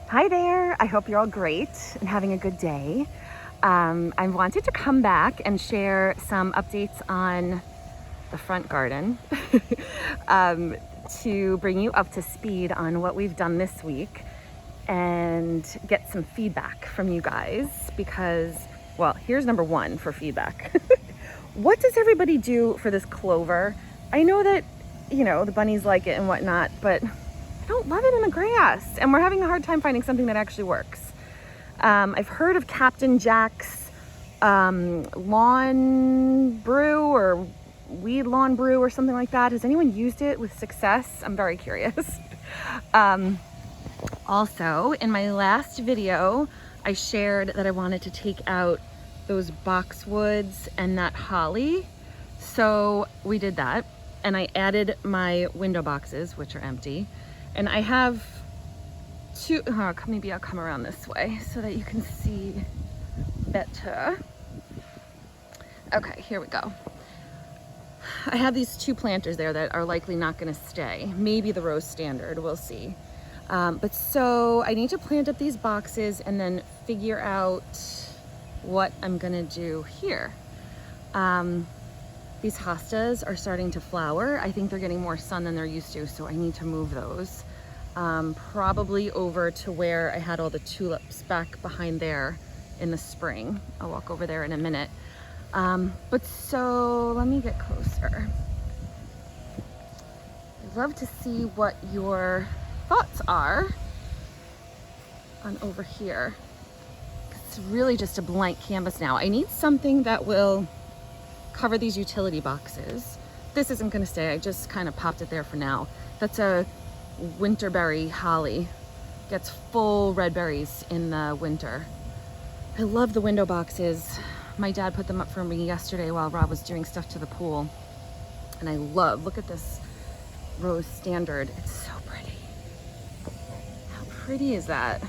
Hi there, I hope you're all great and having a good day. I wanted to come back and share some updates on the front garden to bring you up to speed on what we've done this week and get some feedback from you guys because, well, here's number one for feedback. What does everybody do for this clover? I know that, the bunnies like it and whatnot, but I don't love it in the grass, and we're having a hard time finding something that actually works. I've heard of Captain Jack's lawn brew or weed lawn brew or something like that. Has anyone used it with success? I'm very curious. Also, in my last video, I shared that I wanted to take out those boxwoods and that holly. So we did that, and I added my window boxes, which are empty. And I have two, maybe I'll come around this way so that you can see better. Okay, here we go. I have these two planters there that are likely not gonna stay. Maybe the rose standard, we'll see. But so I need to plant up these boxes and then figure out what I'm gonna do here. These hostas are starting to flower. I think they're getting more sun than they're used to, so I need to move those. Probably over to where I had all the tulips back behind there in the spring. I'll walk over there in a minute. But so let me get closer. I'd love to see what your thoughts are on over here. It's really just a blank canvas now. I need something that will cover these utility boxes. This isn't gonna stay, I just kind of popped it there for now. That's a winterberry holly. Gets full red berries in the winter. I love the window boxes. My dad put them up for me yesterday while Rob was doing stuff to the pool. And I look at this rose standard. It's so pretty. How pretty is that?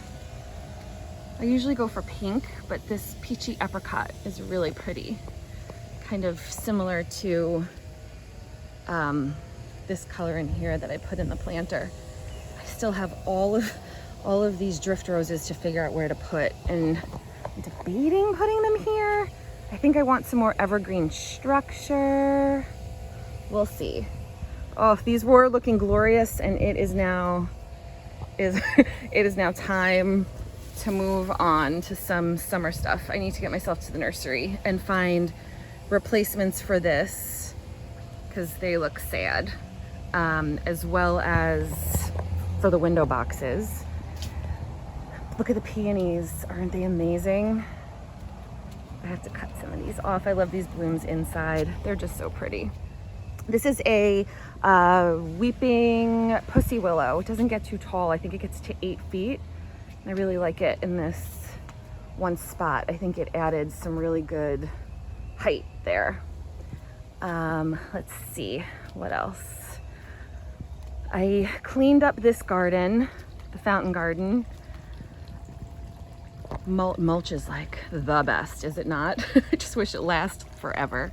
I usually go for pink, but this peachy apricot is really pretty. Kind of similar to this color in here that I put in the planter. I still have all of these drift roses to figure out where to put, and I'm debating putting them here. I think I want some more evergreen structure. We'll see. Oh, these were looking glorious, and it is now time to move on to some summer stuff. I need to get myself to the nursery and find replacements for this because they look sad, as well as for the window boxes. Look at the peonies, aren't they amazing? I have to cut some of these off. I love these blooms inside. They're just so pretty. This is a weeping pussy willow. It doesn't get too tall. I think it gets to 8 feet. I really like it in this one spot. I think it added some really good height there. Let's see what else. I cleaned up this garden, the fountain garden. Mulch is like the best, is it not? I just wish it lasts forever.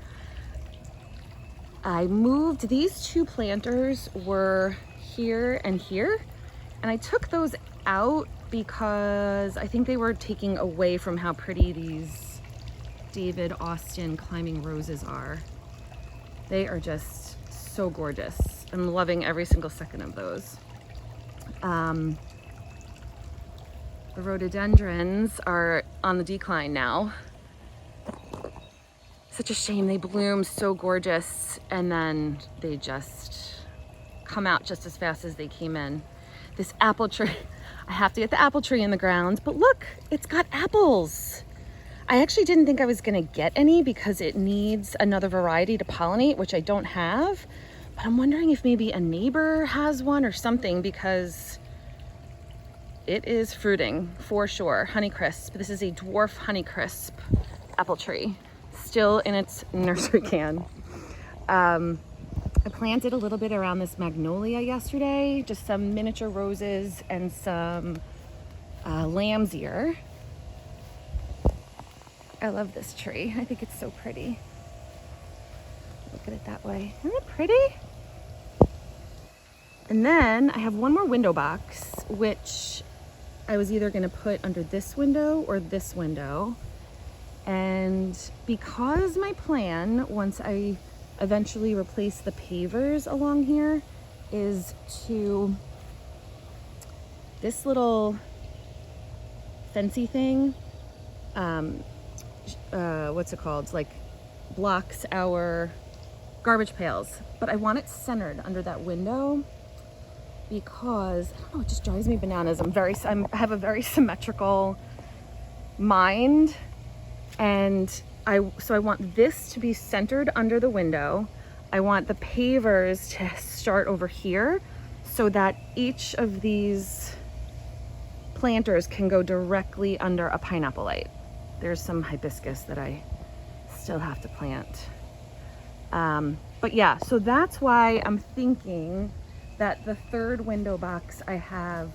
I moved these two planters were here and here, and I took those out because I think they were taking away from how pretty these David Austin climbing roses are. They are just so gorgeous. I'm loving every single second of those. The rhododendrons are on the decline now. Such a shame, they bloom so gorgeous and then they just come out just as fast as they came in. This apple tree, I have to get the apple tree in the ground, but look, it's got apples. I actually didn't think I was gonna get any because it needs another variety to pollinate, which I don't have, but I'm wondering if maybe a neighbor has one or something because it is fruiting for sure. Honeycrisp, this is a dwarf Honeycrisp apple tree, still in its nursery can. I planted a little bit around this magnolia yesterday, just some miniature roses and some lamb's ear. I love this tree. I think it's so pretty. Look at it that way. Isn't it pretty? And then I have one more window box, which I was either gonna put under this window or this window. And because my plan, once I eventually replace the pavers along here, is to, this little fancy thing, what's it called? Like blocks our garbage pails, but I want it centered under that window because, I don't know, it just drives me bananas. I have a very symmetrical mind, and so I want this to be centered under the window. I want the pavers to start over here so that each of these planters can go directly under a pineapple light. There's some hibiscus that I still have to plant. But yeah, so that's why I'm thinking that the third window box I have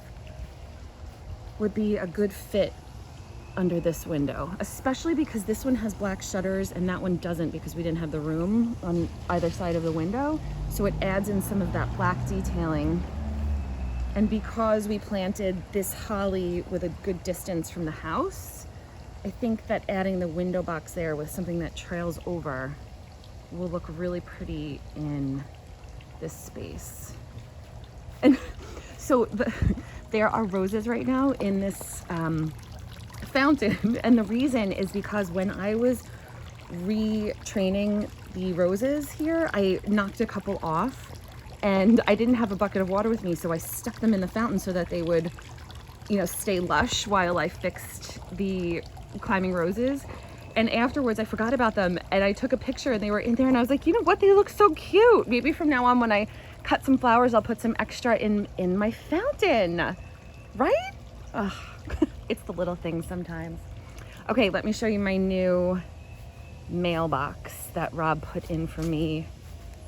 would be a good fit under this window, especially because this one has black shutters and that one doesn't, because we didn't have the room on either side of the window. So it adds in some of that black detailing. And because we planted this holly with a good distance from the house, I think that adding the window box there with something that trails over will look really pretty in this space. And so there are roses right now in this fountain, and the reason is because when I was retraining the roses here, I knocked a couple off and I didn't have a bucket of water with me, so I stuck them in the fountain so that they would, you know, stay lush while I fixed the climbing roses. And afterwards I forgot about them and I took a picture and they were in there, and I was like, you know what, they look so cute. Maybe from now on when I cut some flowers, I'll put some extra in my fountain, right? Ugh. It's the little things sometimes. Okay, let me show you my new mailbox that Rob put in for me,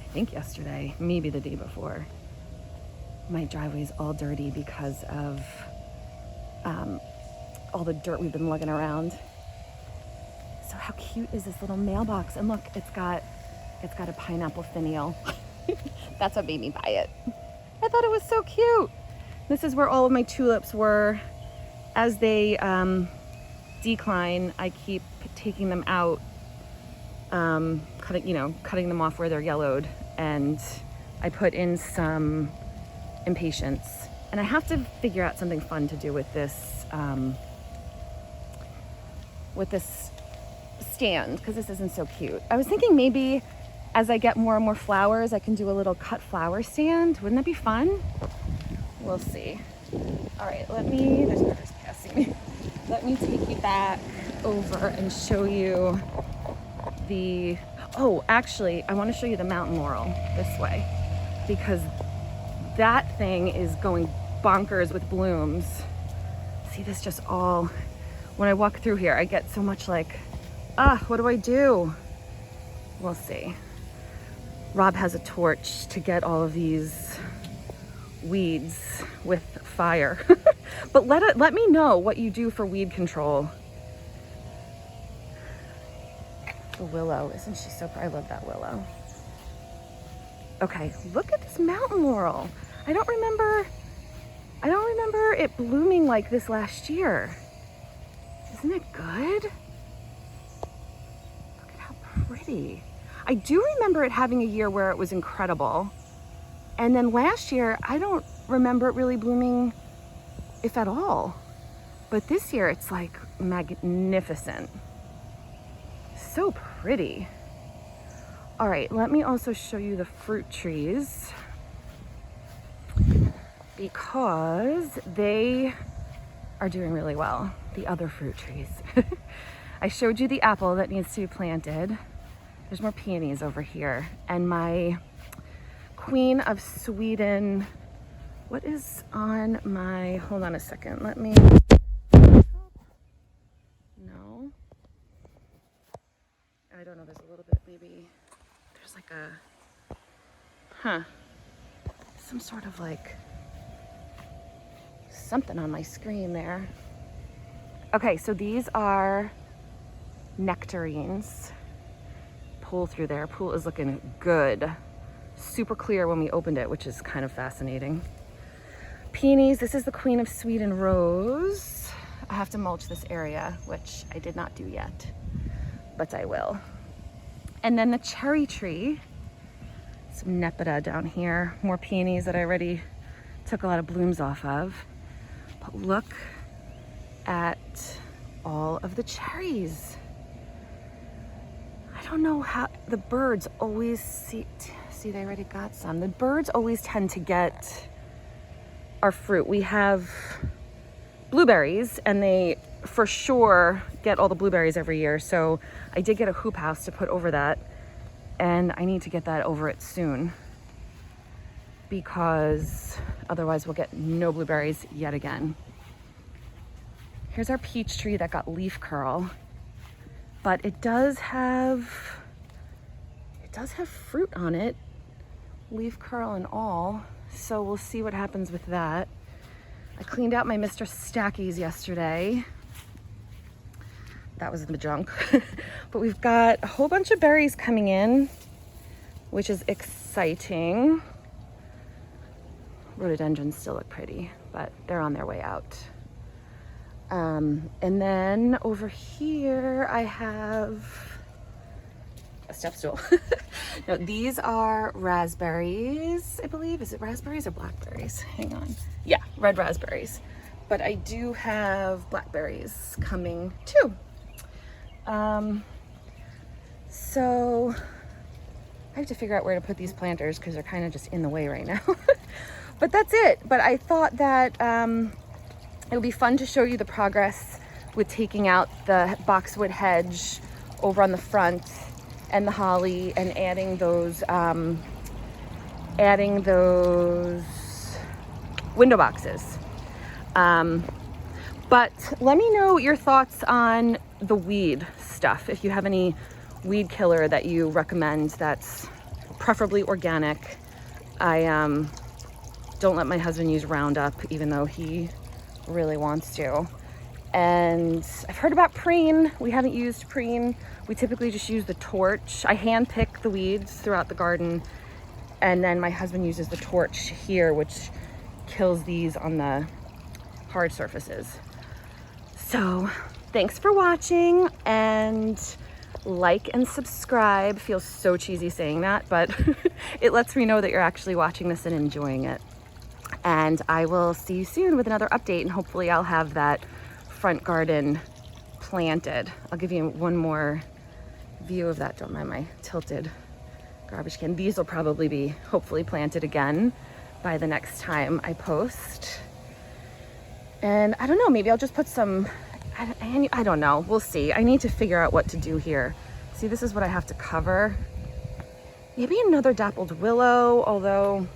I think yesterday, maybe the day before. My driveway's all dirty because of all the dirt we've been lugging around. So how cute is this little mailbox? And look, it's got a pineapple finial. That's what made me buy it. I thought it was so cute. This is where all of my tulips were. As they decline, I keep taking them out, cutting them off where they're yellowed, and I put in some impatiens. And I have to figure out something fun to do with this stand, because this isn't so cute. I was thinking maybe as I get more and more flowers, I can do a little cut flower stand. Wouldn't that be fun? We'll see. All right, there's cars passing me. Let me take you back over and show you actually, I want to show you the mountain laurel this way, because that thing is going bonkers with blooms. See, this just all, when I walk through here, I get so much like, what do I do? We'll see. Rob has a torch to get all of these weeds with fire. But let me know what you do for weed control. The willow, isn't she so pretty? I love that willow. Okay, look at this mountain laurel. I don't remember it blooming like this last year. Isn't it good? Look at how pretty. I do remember it having a year where it was incredible. And then last year, I don't remember it really blooming, if at all. But this year, it's like magnificent. So pretty. All right, let me also show you the fruit trees, because they are doing really well, the other fruit trees. I showed you the apple that needs to be planted. There's more peonies over here. And my Queen of Sweden, what is on my, hold on a second, let me, no, I don't know, there's a little bit, maybe, there's like some sort of like, something on my screen there. Okay, so these are nectarines. Pool through there, pool is looking good. Super clear when we opened it, which is kind of fascinating. peonies. This is the Queen of Sweden rose. I have to mulch this area, which I did not do yet, but I will. And then the cherry tree, some nepeta down here, more peonies that I already took a lot of blooms off of. But look at all of the cherries. I don't know how the birds always see they already got some. The birds always tend to get our fruit. We have blueberries and they for sure get all the blueberries every year. So I did get a hoop house to put over that, and I need to get that over it soon because otherwise we'll get no blueberries yet again. Here's our peach tree that got leaf curl, but it does have fruit on it, leaf curl and all. So we'll see what happens with that. I cleaned out my Mr. Stackies yesterday. That was the junk. But we've got a whole bunch of berries coming in, which is exciting. Rhododendrons still look pretty, but they're on their way out. And then over here I have a step stool. No, these are raspberries, I believe. Is it raspberries or blackberries? Hang on. Yeah, red raspberries. But I do have blackberries coming too. So I have to figure out where to put these planters because they're kind of just in the way right now. But that's it. But I thought that it would be fun to show you the progress with taking out the boxwood hedge over on the front and the holly and adding those window boxes. But let me know your thoughts on the weed stuff. If you have any weed killer that you recommend that's preferably organic. I don't let my husband use Roundup, even though he really wants to. And I've heard about preen. We haven't used preen. We typically just use the torch. I hand pick the weeds throughout the garden, and then my husband uses the torch here, which kills these on the hard surfaces. So thanks for watching, and like and subscribe. Feels so cheesy saying that, but it lets me know that you're actually watching this and enjoying it. And I will see you soon with another update, and hopefully I'll have that front garden planted. I'll give you one more view of that. Don't mind my tilted garbage can. These will probably be hopefully planted again by the next time I post. And I don't know, maybe I'll just put some, I don't know, we'll see. I need to figure out what to do here. See, this is what I have to cover. Maybe another dappled willow, although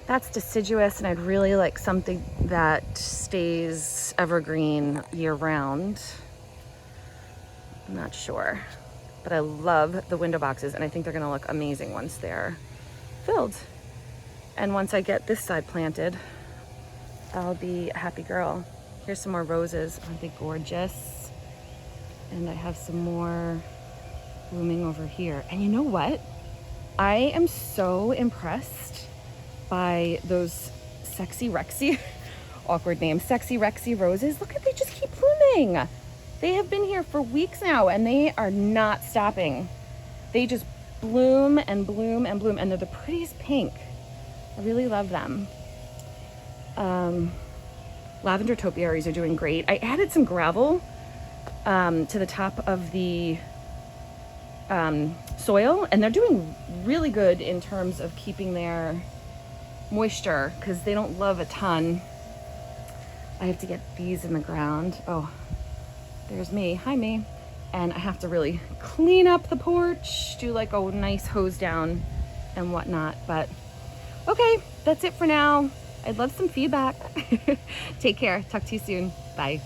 that's deciduous, and I'd really like something that stays evergreen year round. I'm not sure, but I love the window boxes, and I think they're gonna look amazing once they're filled. And once I get this side planted, I'll be a happy girl. Here's some more roses. Aren't they gorgeous? And I have some more blooming over here. And you know what? I am so impressed by those Sexy Rexy, awkward name, Sexy Rexy roses. Look at, they just keep blooming. They have been here for weeks now and they are not stopping. They just bloom and bloom and bloom, and they're the prettiest pink. I really love them. Lavender topiaries are doing great. I added some gravel to the top of the soil, and they're doing really good in terms of keeping their moisture because they don't love a ton. I have to get these in the ground. Oh, there's me. Hi, me. And I have to really clean up the porch, do like a nice hose down and whatnot. But okay, that's it for now. I'd love some feedback. Take care. Talk to you soon. Bye.